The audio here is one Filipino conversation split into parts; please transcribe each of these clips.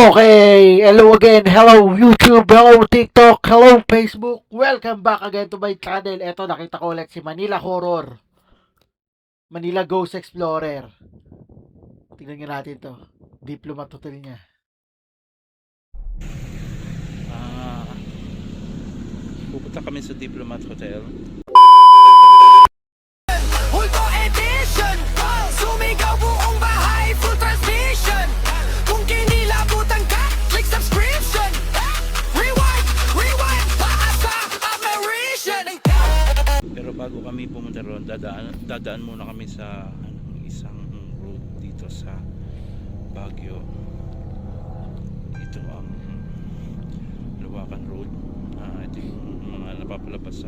Okay, hello again. Hello YouTube, hello TikTok, hello Facebook. Welcome back again to my channel. Eto, nakita ko ulit si Manila Horror. Manila Ghost Explorer. Tingnan nga natin to. Diplomat Hotel niya. Pupunta kami sa Diplomat Hotel. Hulto edition, sumigaw buong bahay, full transmission. Kung kinilabutan ka, click subscription. Rewind, paasa, admiration. Pero bago kami pumunta roon, dadaan muna kami sa isang road dito sa Baguio. Ito ang Luwakan Road. Ito yung mga napapalabas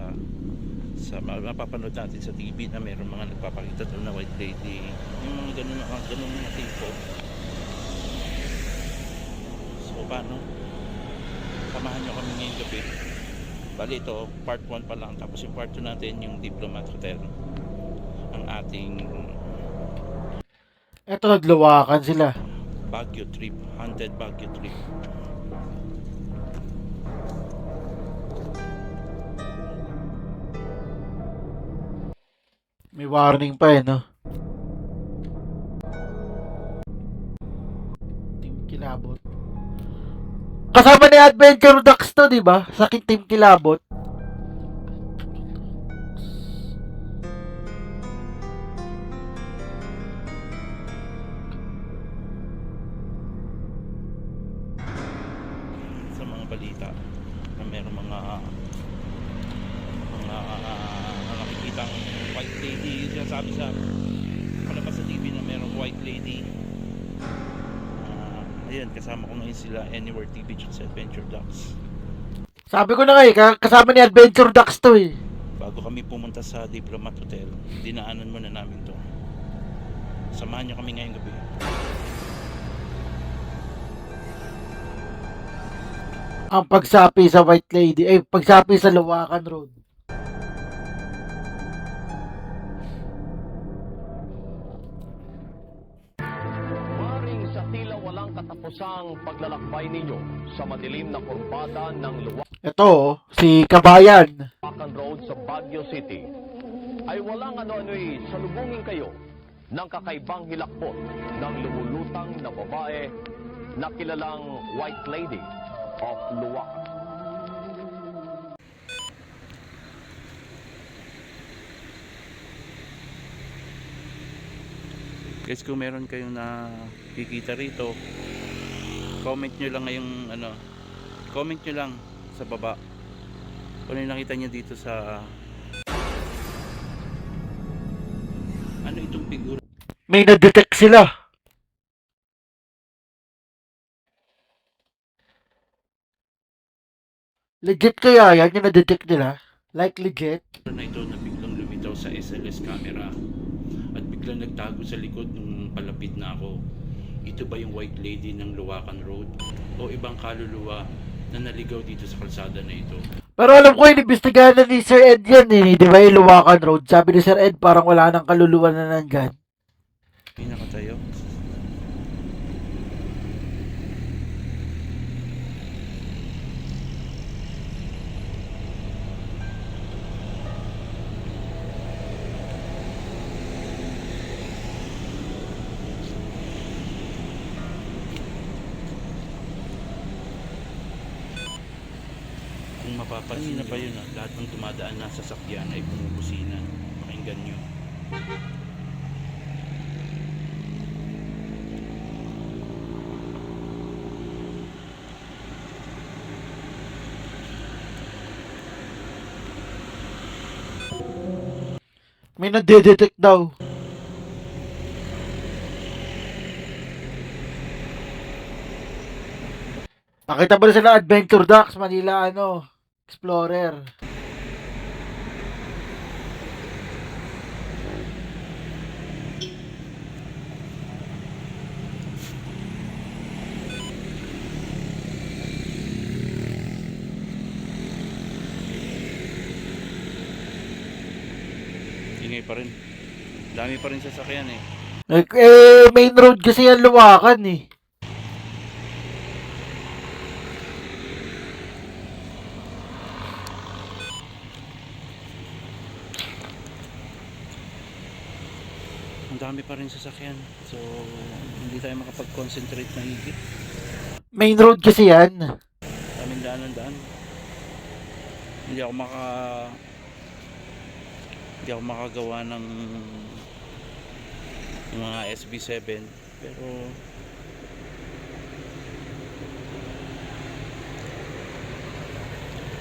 sa mapapanood natin sa TV na mayroong mga nagpapakita doon na white lady, yung mga ganun mga tipo. So paano, samahan nyo kami ngayong gabi. Bali ito part 1 pa lang, tapos yung part 2 natin yung Diplomat Hotel, ang ating Eto, nagluwakan sila. Baguio trip, haunted Baguio trip. May warning pa no? Team Kilabot. Kasama ni Adventure Ducks to, di ba? Sa Team Kilabot. Sa mga balita na mayroong mga nakikitang white lady, sinasabi sa palabas sa TV na mayroong white lady. Ayun, kasama ko ngayon sila Anywhere TV at Adventure Ducks. Sabi ko na nga kasama ni Adventure Ducks to eh. Bago kami pumunta sa Diplomat Hotel, dinaanan muna namin to. Samahan nyo kami ngayong gabi. Ang pagsapi sa White Lady, pagsapi sa Luwakan Road. Maring sa tila walang katapusang paglalakbay ninyo sa madilim na kurbada ng Ito, si Kabayan. Luwakan Road sa Baguio City, ay walang ano-ano'y salubungin kayo ng kakaibang hilakbot ng lumulutang na babae na kilalang White Lady of Luwakan. Guys, kung meron kayong nakikita rito, comment nyo lang ngayong comment nyo lang sa baba kung ano yung nakita nyo dito sa ano itong figura. May na-detect sila. Legit kaya yan yung na-detect nila? Like legit? Na ito na biglang lumitaw sa SLS camera at biglang nagtago sa likod nung palapit na ako. Ito ba yung white lady ng Luwakan Road o ibang kaluluwa na naligaw dito sa kalsada na ito? Pero alam ko, inimbestigahan na ni Sir Ed yan eh. Di ba yung Luwakan Road? Sabi ni Sir Ed, parang wala nang kaluluwa na nandyan. May nakatayo. Kung mapapansin na pa yun, lahat ng dumadaan na sasakyan ay bumubusina. Pakinggan nyo. May na-detect daw. Nakita mo na sila Adventure Ducks, Manila Explorer. Ingay pa rin. Dami pa rin sasakyan eh. Main road kasi yan Luwakan eh. dami pa rin sasakyan. So, hindi tayo makapag-concentrate na higit. Main road kasi yan. Daming daan. Hindi ako makagawa ng mga SB7, pero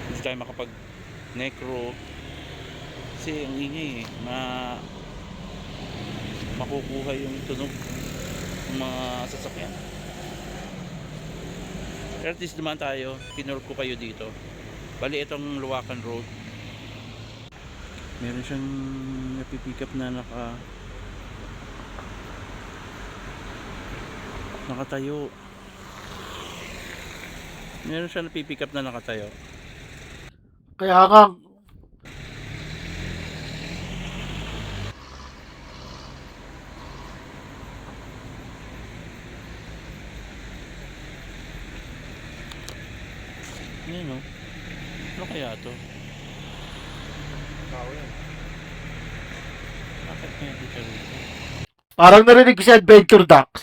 hindi tayo makapag necro kasi ang ingay makukuha yung tunog ng mga sasakyan. Pero at least naman tayo, tinurk ko kayo dito. Bali itong Luwakan Road, meron siyang napipick up na nakatayo. Meron siyang napipick up na nakatayo. Kaya nga, Yan o. Ano kaya to? Bakit kaya dito rito? parang narinig ko si Adventure Ducks.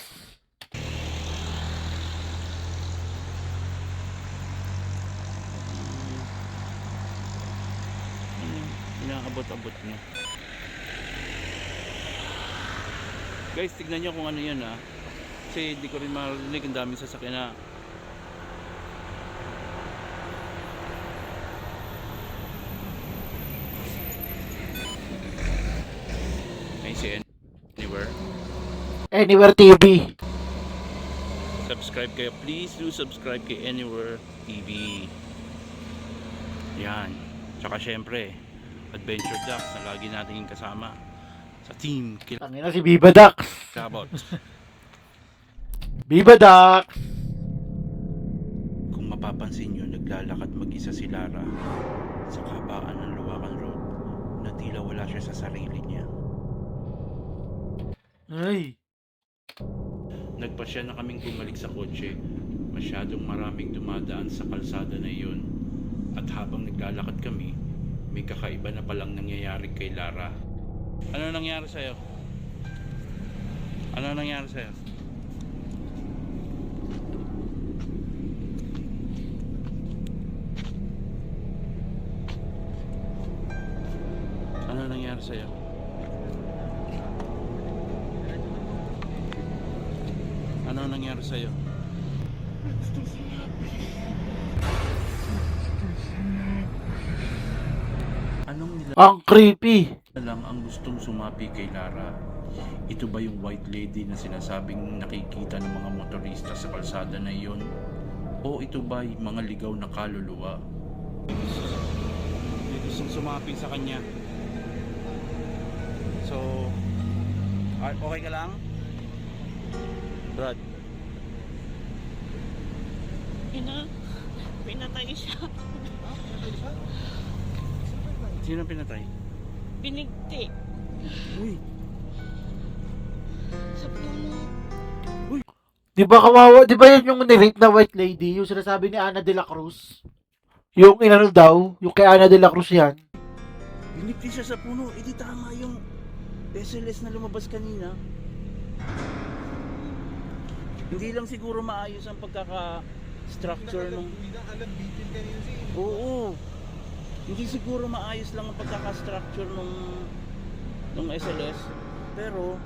Inaabot-abot niya. Guys, tignan nyo kung ano yun ha. Kasi hindi ko rin marinig, ang daming sasakyan na. May si Anywhere. Anywhere TV. Subscribe kayo. Please do subscribe kay Anywhere TV. Yan. Tsaka syempre, Adventure Ducks na lagi natin kasama sa team Tangina si Viva Ducks. Kilabot. Viva Ducks. Kung mapapansin nyo, naglalakad mag-isa si Lara sa kabaan ng Luwakan Road na tila wala siya sa sarili niya. Ay. Nagpasya na kaming bumalik sa kotse. Masyadong maraming dumadaan sa kalsada na iyon. At habang naglalakad kami, may kakaiba na palang nangyayari kay Lara. Ano nangyari sa'yo? Ano nangyari sa'yo? Ano nangyari sa'yo? Ano nangyari sa'yo? Anong nila Ang creepy. lang ang gustong sumapi kay Lara? Ito ba yung white lady na sinasabing nakikita ng mga motorista sa kalsada na iyon? O ito ba yung mga ligaw na kaluluwa? May gustong sumapi sa kanya. So, okay ka lang? Brad, Pinatay siya. sino pinatay? Binigti. Uy, Sa puno. Di ba kawawa? Di ba yan yung nirape na white lady? Yung sinasabi ni Ana de la Cruz? Yung inano daw? Yung kay Ana de la Cruz yan? binigti siya sa puno. Hindi tama yung SLS na lumabas kanina. Hindi lang siguro maayos ang pagkaka-structure ng... Oo. Hindi siguro maayos lang ang pagkaka-structure ng SLS. Pero,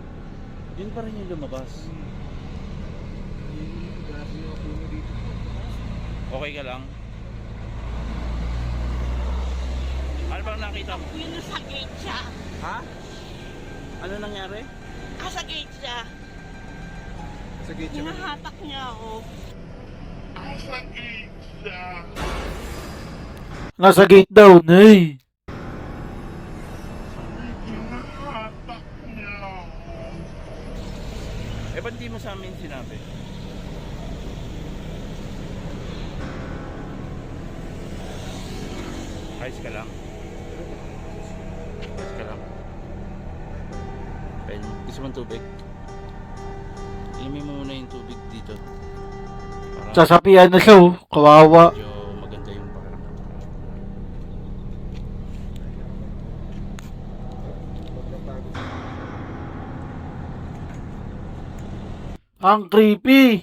yun pa rin yung lumabas. Okay ka lang? Ano bang nakita mo? Yun nasa gate siya. Ha? Ano nangyari? Sa gate siya. Hinahatak niya ako. Nasa gate daw, nay. Eh, ba't di mo sa amin sinabi? Ayos ka lang? Ayos ka lang? Ben, gusto mong tubig? Inumin mo muna yung tubig dito. Para Sasapian na siya, oh. Kawawa. medyo maganda yung pakiramdam. Ang creepy.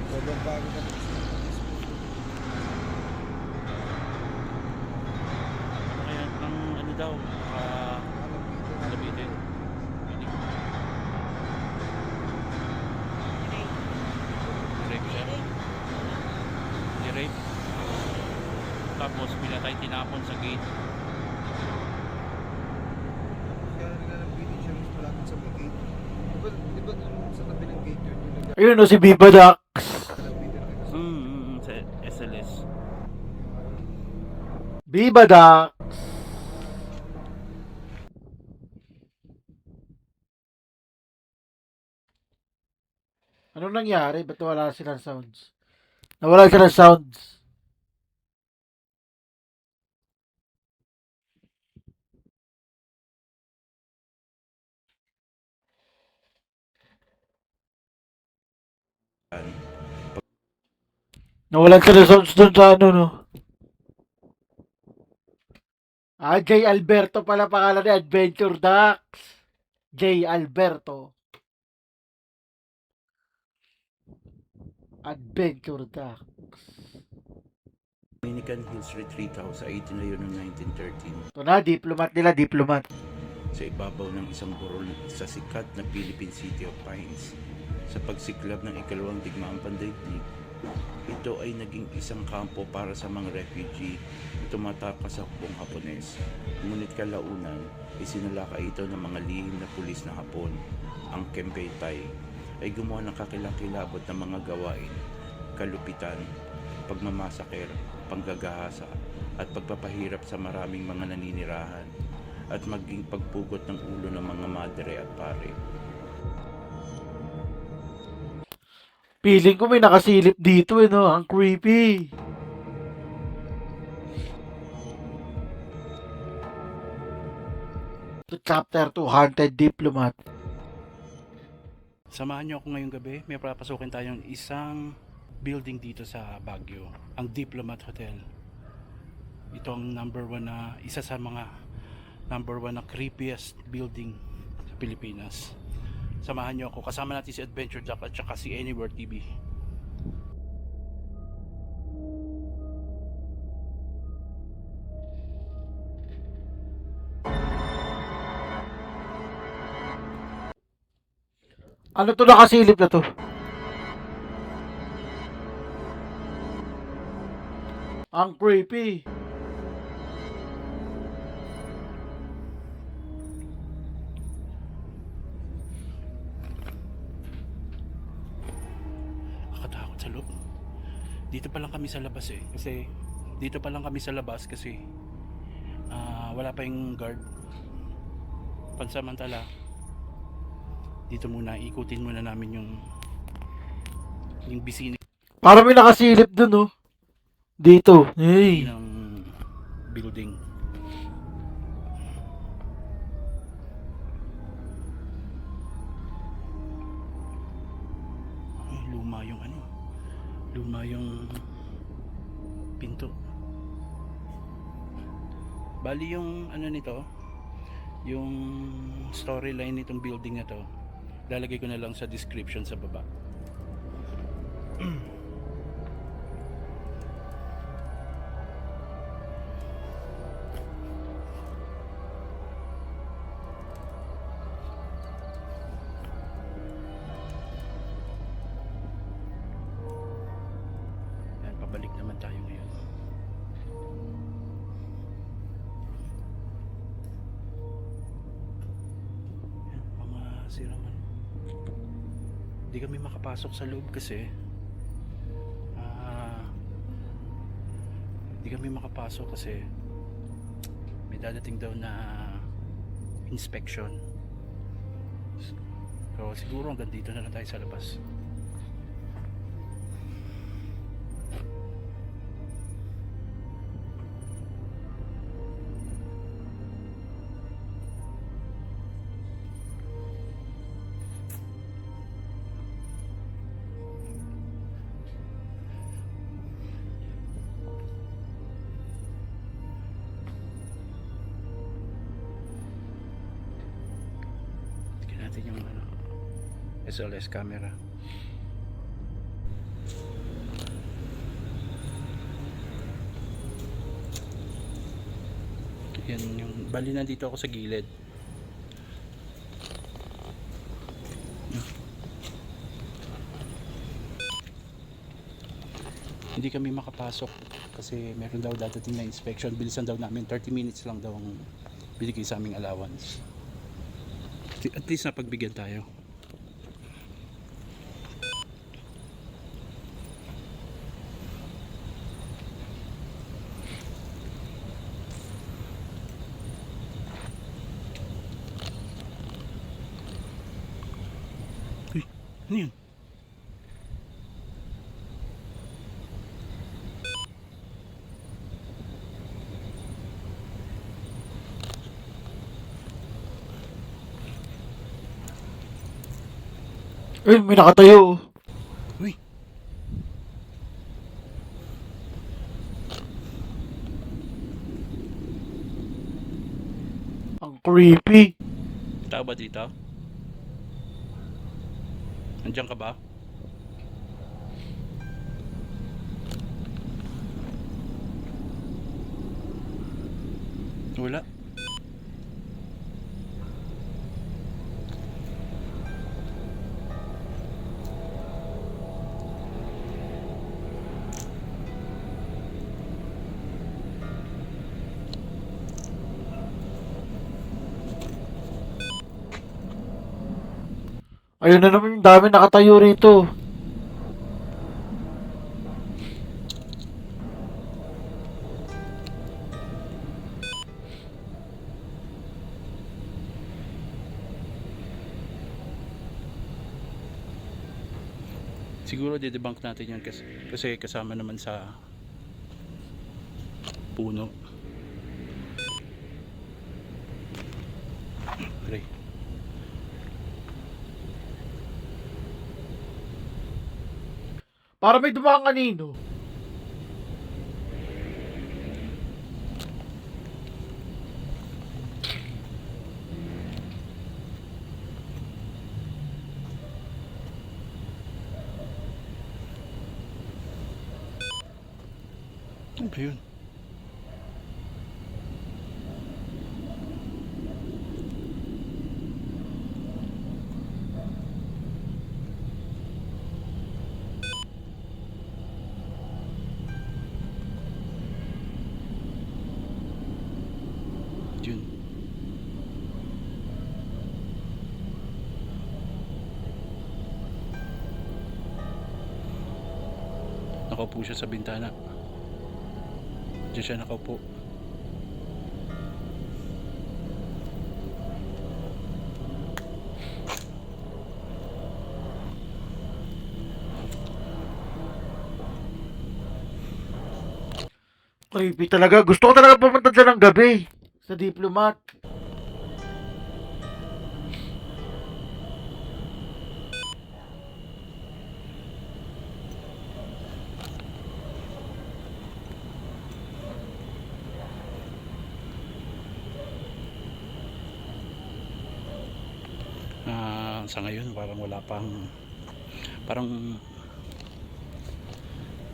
Sobrang bago ka ng Kaya ang ano daw, labitin. Rape siya. Ni-rape. Tapos pinatay tinapon sa gate. Kaya naglalagbitin siya mismo lapit sa may gate. Di ba dun sa tabi ng gate yun? Yung Ayun o, si Biba Dax. naglalagbitin rin kasi. Sa SLS. Biba Dax. Anong nangyari? Ba't wala silang sounds? Nawala sila ng sounds. Nawalan sila ng sounds dun sa ano, no? Ah, J. Alberto pala pangalan ni Adventure Dax. J. Alberto. Adventure Dax. Dominican Hills Retreat House ay itinayo noong 1913 Ito na, diplomat nila, diplomat. sa ibabaw ng isang burol sa sikat na Philippine City of Pines. Sa pagsiklab ng ikalawang digmaang pandaigdig, ito ay naging isang kampo para sa mga refugee na tumatakas sa hukbong Hapones. Ngunit kalaunan, isinalakay ito ng mga lihim na pulis na Hapon. Ang Kempeitai ay gumawa ng kakilakilabot ng mga gawain, kalupitan, pagmamasaker, panggagahasa, at pagpapahirap sa maraming mga naninirahan, at maging pagpugot ng ulo ng mga madre at pare. Feeling ko may nakasilip dito, no? Ang creepy. To chapter 2, Haunted Diplomat. Samahan niyo ako ngayong gabi. May papasukin tayong isang building dito sa Baguio, ang Diplomat Hotel. Ito ang isa sa mga number one na creepiest building sa Pilipinas. Samahan niyo ako. Kasama natin si Adventure Jack at saka si Anywhere TV. Ano to nakasilip na to? Ang creepy. Nakatakot sa loob. Dito pa lang kami sa labas kasi wala pa yung guard. Pansamantala, dito muna ikutin muna namin yung bisini Para may nakasilip dun, no? Dito. Hey. ng building. Ay, luma yung pinto. Bali yung nito, yung storyline nitong building na to, lalagay ko na lang sa description sa baba. Yan, pabalik naman tayo ngayon. Yan, mga siraman. Hindi kami makapasok sa loob kasi may dadating daw na inspection. So siguro hanggang dito na lang tayo sa labas. natin yung ano, SLS camera. Yan yung, bali nandito ako sa gilid. Hindi kami makapasok kasi meron daw dadating na inspection. Bilisan daw namin, 30 minutes lang daw ang binigay sa aming allowance. At least napagbigyan tayo. Uy, ano yun? Uy, may nakatayo. Uy, Ang creepy. tao ba dito? Nandiyan ka ba? Wala. Ayun na naman yung dami nakatayo rito. Siguro didebunk natin yan kasi kasama naman sa puno. Aray. Para may dumaan kanino. Ano ba yun? Yun. Nakaupo siya sa bintana. Diyan siya nakaupo. Creepy talaga. Gusto ko talaga pumunta dyan ng gabi. Sa Diplomat. Sa ngayon parang wala pang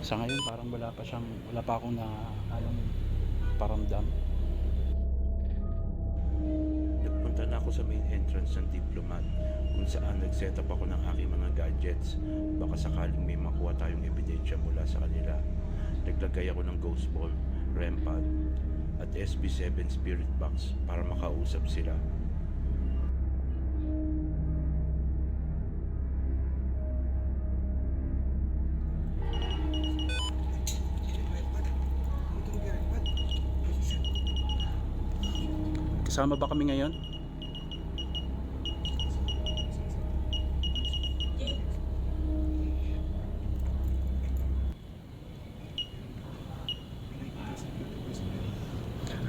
sa ngayon parang wala pa akong na alam paramdam. Nagpunta na ako sa main entrance ng Diplomat kung saan nag-set up ako ng aking mga gadgets. Baka sakaling may makuha tayong ebidensya mula sa kanila. Naglagay ako ng ghost ball, REM pad at SB7 spirit box para makausap sila. Kasama ba kami ngayon?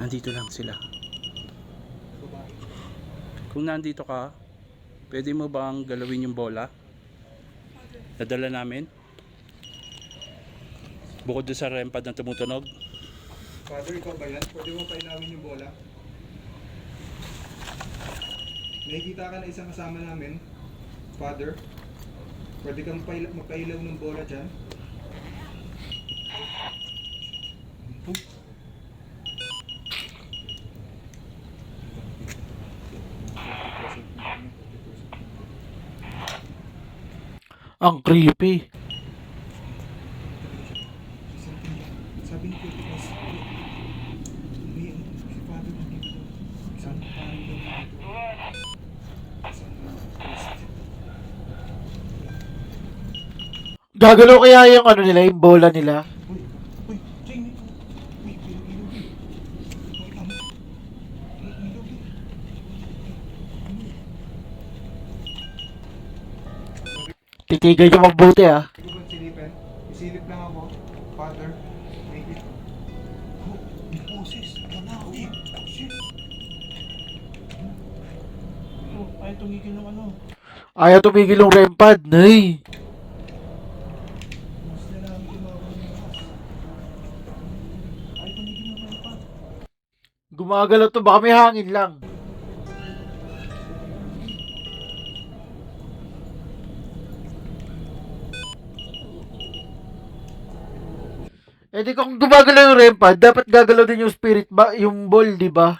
Nandito lang sila. Kung nandito ka, pwede mo bang galawin yung bola? Nadala namin? Bukod doon sa REM pad na tumutunog? Father, ikaw ba yan? Pwede mo pailawin yung bola? nakikita ka na isang kasama namin, father. Pwede kang magpailaw ng bola dyan. Ang creepy. Sabi ni Kuya Tipas, may si father na dito. Isang parang daw dito. Isang priest. Gagalaw kaya yung ano nila, yung bola nila? Uy, Jamie! Uy, ilog eh. Uy, tama. Ilog eh. Titigay ka mabuti ah. Hindi ko ba silipin? Isilip lang ako. Father, maybe. Oh, may boses. Wala ako eh. Shit. Oh, ay tumigil ng ano. Ayaw tumigil yung REM pad. Nay. Mas na lang ginawa ng lakas. Ay tumigil ng ano pa. Gumagalaw to. Baka may hangin lang. Eh di kung gumagalaw yung REM pad, dapat gagalaw din yung spirit ba, yung ball, di ba?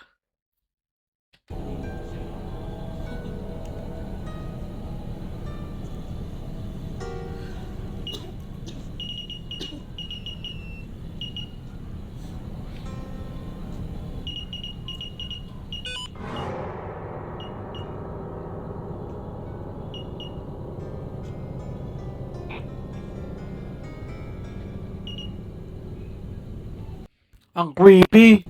Ang creepy.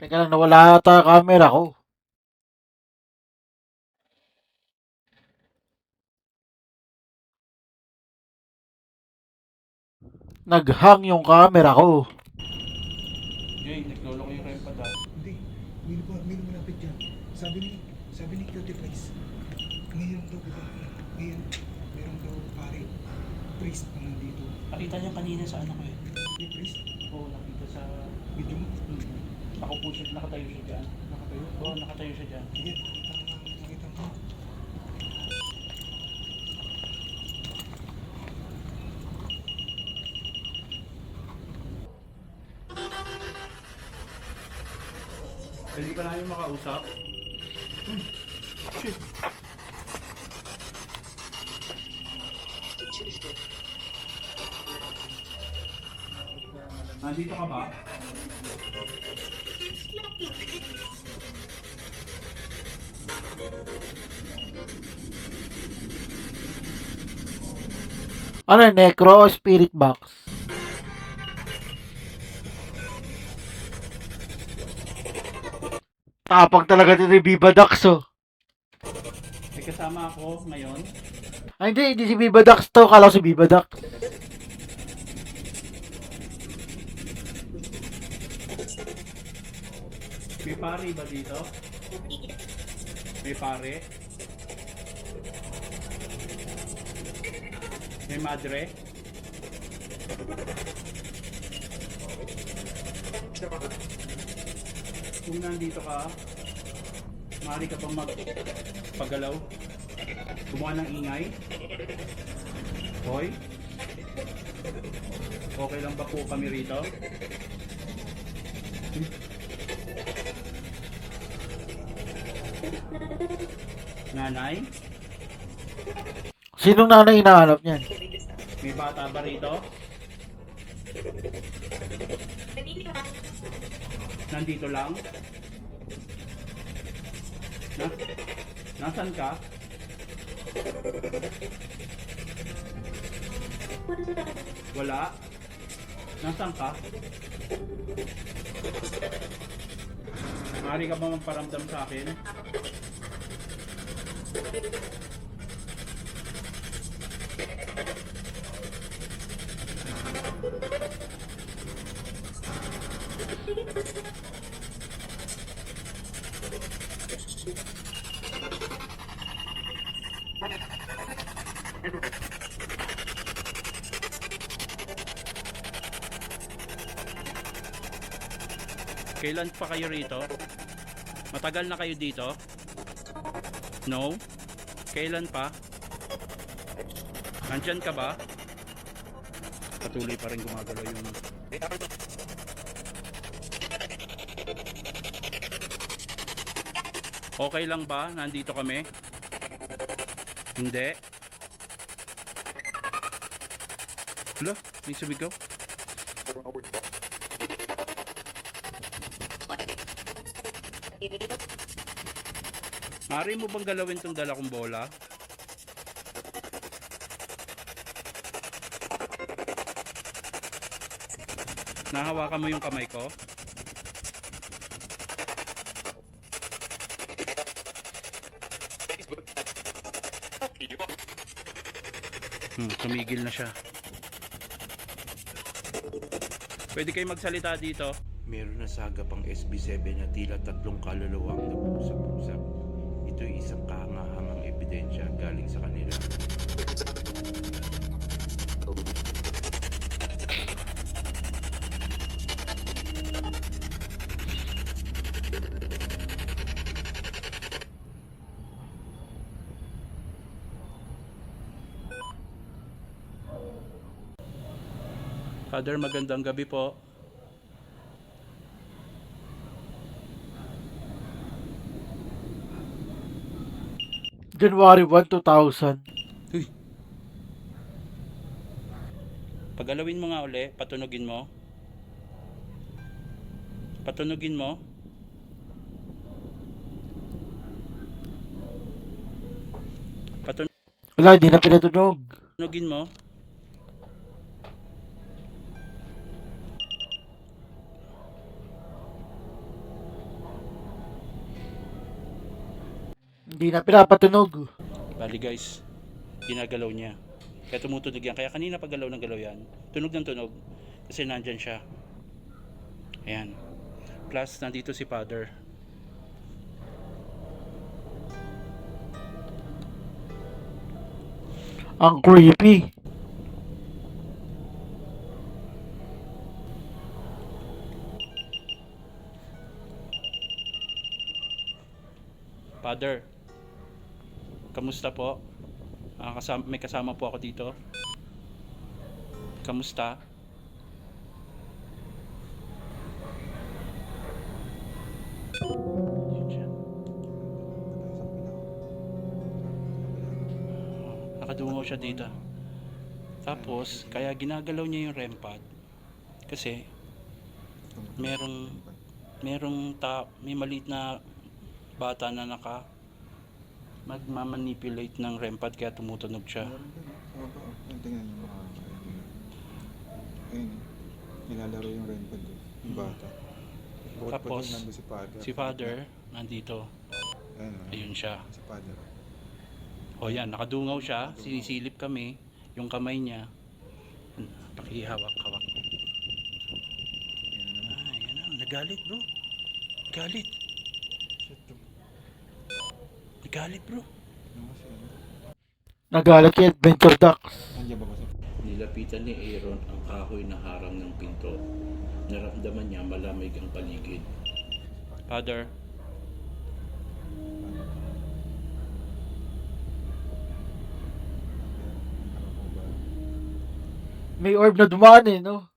Teka lang, nawala ata ang camera ko. Naghang yung camera ko. Jay, naglolo ko yung rempa daw. Hindi. May lumapit dyan. Sabi ni Cutie Place. Ngayon daw, diba? Ngayon, meron daw pare. Priest pa nandito. Nakita niya kanina sa ano ko eh. May priest? Oo, nakita sa... Video mo? Ako po siya, nakatayo siya dyan. Nakatayo? Oo, nakatayo siya dyan. Sige, nakita mo. Hindi pa namin makausap. Shit. Nandito ka ba? Ano, necro o spirit box? Tapang talaga ni Viva Dax, oh. May kasama ako ngayon. Ay, hindi si Viva Dax to. Kala ko si Viva Dax. May pare ba dito? May pare? May madre? Kung nandito ka, maaari ka bang magpagalaw? Gumawa ng ingay? Hoy? Okay lang ba po kami rito? Nanay? Sinong nanay hinahanap niyan? May bata ba rito? Nandito lang? Nasaan ka? Wala? Nasaan ka? Maaari ka ba magparamdam sa akin? Kailan pa kayo rito? Matagal na kayo dito? No? Kailan pa? Nandyan ka ba? Patuloy pa rin gumagalaw yung... Okay lang ba? Nandito kami? Hindi? Hala, may sumigaw. Maaari mo bang galawin tong dala kong bola? Nahawakan mo yung kamay ko? Tumigil na siya. Pwede kayo magsalita dito? Meron na saga pang SB7 na tila 3 kaluluwa ang nag-usap-usap. Ito'y isang kahangahangang ebidensya galing sa kanila. Father, magandang gabi po. January 1, 2000. Uy. Pagalawin mo nga uli, patunugin mo. Patunugin mo. Wala, hindi na pinatunog. Patunugin mo. Hindi na pinapatunog. Bali guys, ginagalaw niya. Kaya tumutunog yan. Kaya kanina pagalaw ng galaw yan, tunog ng tunog. Kasi nandyan siya. Ayan. Plus, nandito si Father. Ang creepy. Father, kamusta po? May kasama po ako dito. Kamusta? Yun siya. Nakadungaw siya dito. Tapos, kaya ginagalaw niya yung REM pad. Kasi, may maliit na bata na magmamanipulate ng REM pad kaya tumutunog siya. Tingnan niyo mga ayun, nilalaro yung rainbow doon, yung bata. Bukod pa Tapos, doon, nandun si Father. Si Father, nandito. Ayun, Ayun siya. si Father. O yan, nakadungaw siya. Sinisilip kami. Yung kamay niya. Pakihawak-hawak. Yan na. Nagalit bro. Galit. Nagalit bro. Ano kasi ano? Nagalit kay Adventure Ducks. Nandiyan ba kasi? Nilapitan ni Aaron ang kahoy na harang ng pinto. Naramdaman niya malamig ang paligid. Father, May orb na dumaan eh, no?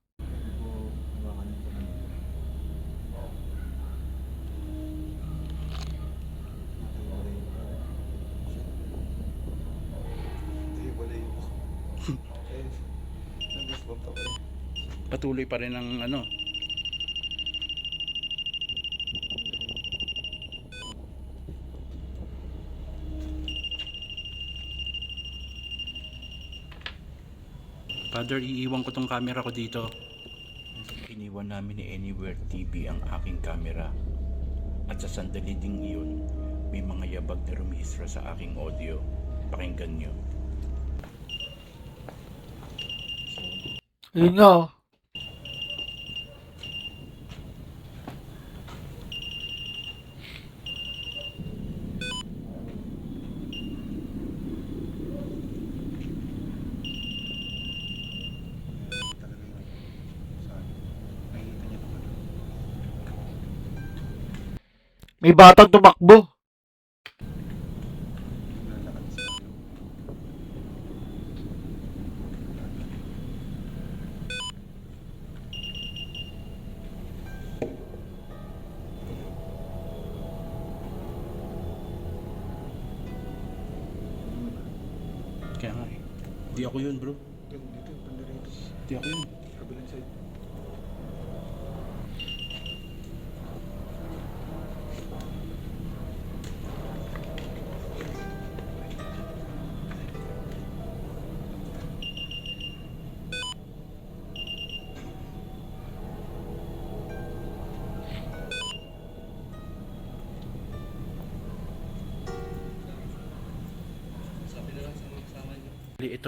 patuloy pa rin ang ano. Father, iiwan ko tong camera ko dito. Iniwan namin ni Anywhere TV ang aking camera. At sa sandali ding iyon, may mga yabag na rumihistro sa aking audio. Pakinggan nyo. Yun nga, oh. May batang tumakbo. Naglalakad sa iyo. Kaya nga eh. Di ako yun, bro. Dito, banda rito. Di ako yun. Kabilang side.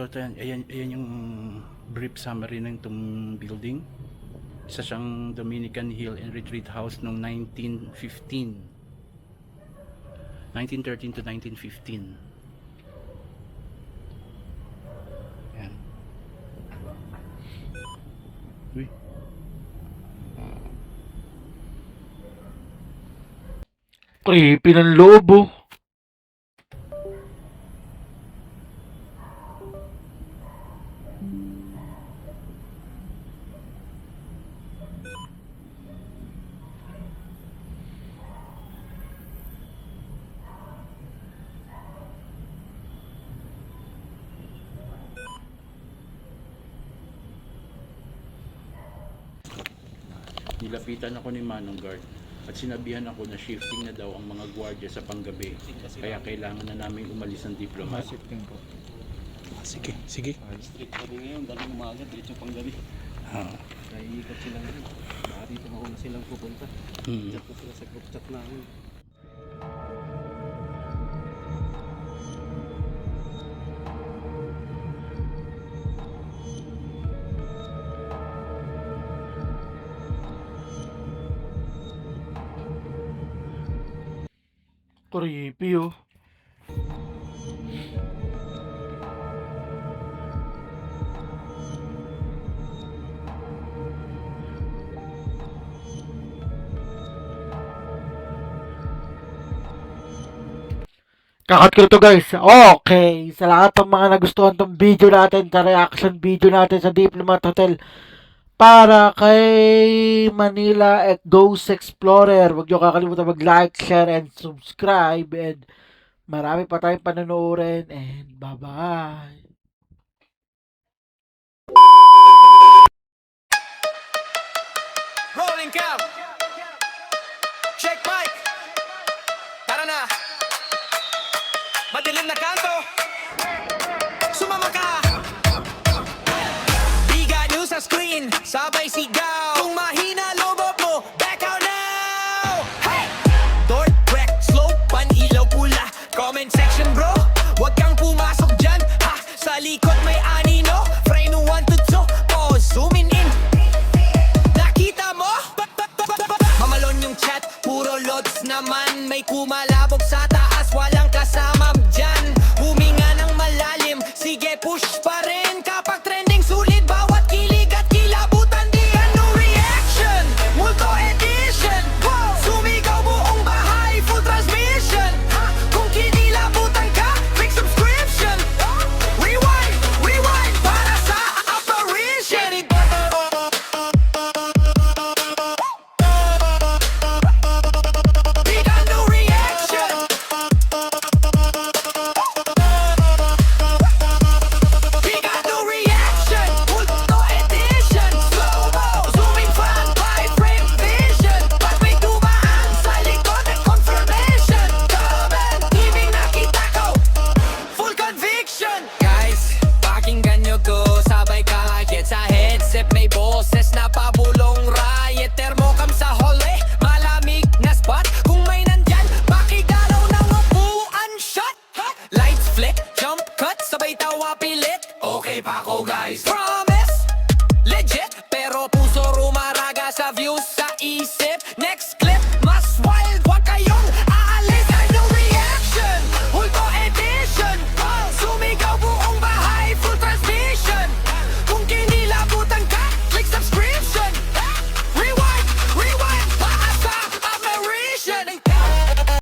Ayan yung brief summary ng itong building. Isa siyang Dominican Hill and Retreat House noong 1913 to 1915. Ayan. Uy. Creepy ng lobo. Nilapitan ako ni Manong Guard at sinabihan ako na shifting na daw ang mga gwardiya sa panggabi. Kaya kailangan na namin umalis ng diplomat. Shifting po. Sige, sige. Strict kami ngayon, daling umaga, diretso pang gabi. Ah. Naiikot sila ngayon. Baka dito mauna silang pupunta. Hmm. Chat na sila sa group chat namin. Creepy oh. Kakat ko to guys. Okay. Sa lahat ng mga nagustuhan tong video natin, sa reaction video natin sa Diplomat Hotel para kay Manila at Ghost Explorer. Huwag nyo kakalimutan mag-like, share, and subscribe. And marami pa tayong panonoodin. And bye-bye. Rolling cam. Check mic. Tara na. Madilim na kanto. Sumama ka. Biga nyo sa screen. Sabay siga.